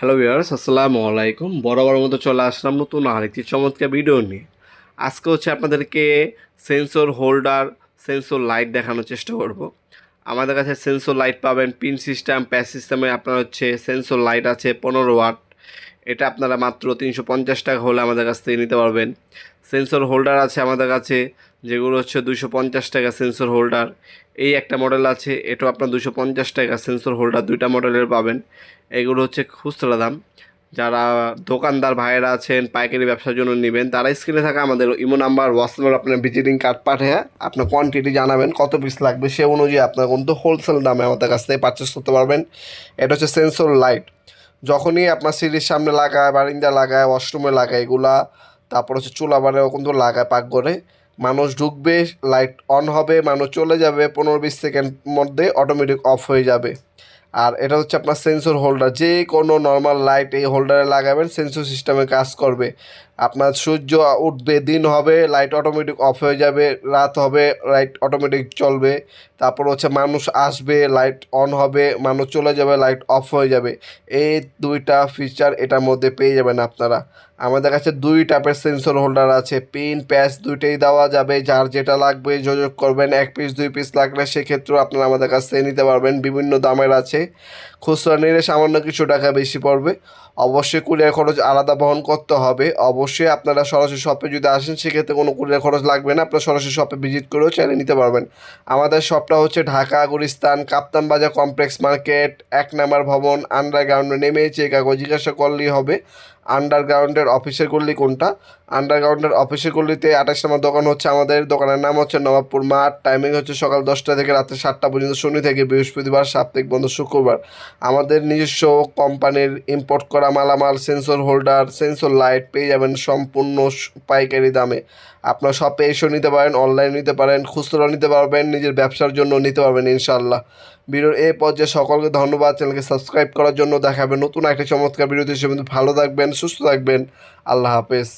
Hello viewers, আসসালামু আলাইকুম। বরাবর মতো চলে আসলাম নতুন আরেকটি চমৎকার ভিডিও নিয়ে। আজকে আপনাদেরকে সেন্সর হোল্ডার, সেন্সর লাইট দেখানোর চেষ্টা করব। আমাদের কাছে সেন্সর লাইট পাবেন পিন সিস্টেম, প্যাচ সিস্টেমে আপনার সেন্সর লাইট আছে 15 ওয়াট। এটা আপনারা মাত্র 350 টাকা হলে আমাদের কাছ থেকে নিতে পারবেন। সেন্সর হোল্ডার আছে আমাদের কাছে, যেগুলো 250 টাকা সেন্সর হোল্ডার। এই একটা মডেল আছে, এটাও আপনার 250 টাকা সেন্সর হোল্ডার, দুইটা মডেলের পাবেন। এগুলো খুচরা দাম। যারা দোকানদার ভাইয়েরা আছেন, পাইকারি ব্যবসার জন্য নেবেন, তারা স্ক্রিনে থাকা আমাদের ইমো নাম্বার, হোয়াটসঅ্যাপে আপনার ভিজিটিং কার্ড পাঠিয়ে আপনার কোয়ান্টিটি জানাবেন, কত পিস লাগবে, সে অনুযায়ী আপনার কিন্তু হোলসেল দামে আমাদের কাছ থেকে পারচেস করতে পারবেন। এটা সেন্সর লাইট। যখনই আপনার সিঁড়ির সামনে লাগায়, বারিন্দা লাগায়, ওয়াশরুমে লাগায় এগুলা, তারপর চুলা বারেও কিন্তু লাগায় পাকঘরে। মানুষ ঢুকবে, লাইট অন হবে, মানুষ চলে যাবে, 15-20 সেকেন্ড মধ্যে অটোমেটিক অফ হয়ে যাবে। আর এটা আপনার সেন্সর হোল্ডার, যে কোনো নর্মাল লাইট এই হোল্ডারে লাগাবেন, সেন্সর সিস্টেমে কাজ করবে। আপনার সূর্য উঠবে, দিন হবে, লাইট অটোমেটিক অফ হয়ে যাবে, রাত হবে, লাইট অটোমেটিক চলবে। তারপর মানুষ আসবে, লাইট অন হবে, মানুষ চলে যাবে, লাইট অফ হয়ে যাবে। এই দুইটা ফিচার এটার মধ্যে পেয়ে যাবেন আপনারা। আমাদের কাছে দুই টাইপের সেন্সর হোল্ডার আছে, পিন প্যাচ দুইটাই দেওয়া যাবে। যার যেটা লাগবে যোগাযোগ করবেন। 1 পিস 2 পিস লাগলে সেক্ষেত্রেও আপনারা আমাদের কাছ থেকে নিতে পারবেন। বিভিন্ন দামের আছে, খুচরা নিলে সামান্য কিছু টাকা বেশি পড়বে। অবশ্যই কুরিয়ার খরচ আলাদা বহন করতে হবে। অবশ্যই আপনারা সরাসরি শপে যদি আসেন, সেক্ষেত্রে কোনো কুরিয়ার খরচ লাগবে না, আপনারা সরাসরি শপে ভিজিট করেও চাইলে নিতে পারবেন। আমাদের শপটা ঢাকা গুলিস্তান কাপ্তান বাজার কমপ্লেক্স মার্কেট 1 নম্বর ভবন, আন্ডারগ্রাউন্ডে নেমে কাগজ জিজ্ঞাসা করলেই হবে আন্ডারগ্রাউন্ডের অফিসের গল্লি কোনটা। আন্ডারগ্রাউন্ডের অফিসের গল্লিতে 28 নম্বর দোকান আমাদের দোকানের নাম নবাবপুর মাঠ। টাইমিং সকাল 10টা থেকে রাত্রে 7টা পর্যন্ত, শনি থেকে বৃহস্পতিবার, সাপ্তাহিক বন্ধ শুক্রবার। আমাদের নিজস্ব কোম্পানির ইম্পোর্ট করা মালামাল, সেন্সর হোল্ডার, সেন্সর লাইট পেয়ে যাবেন সম্পূর্ণ পাইকারি দামে। আপনার শপে এসেও নিতে পারেন, অনলাইন নিতে পারেন, খুচরো নিতে পারবেন, নিজের ব্যবসার জন্য নিতে পারবেন ইনশাল্লাহ। ভিডিওর এই পর্যায়ে সকলকে ধন্যবাদ। চ্যানেলকে সাবস্ক্রাইব করার জন্য। দেখাবেন নতুন একটা চমৎকার ভিডিওতে। সে ভালো থাকবেন, সুস্থ থাকবেন। আল্লাহ হাফেজ।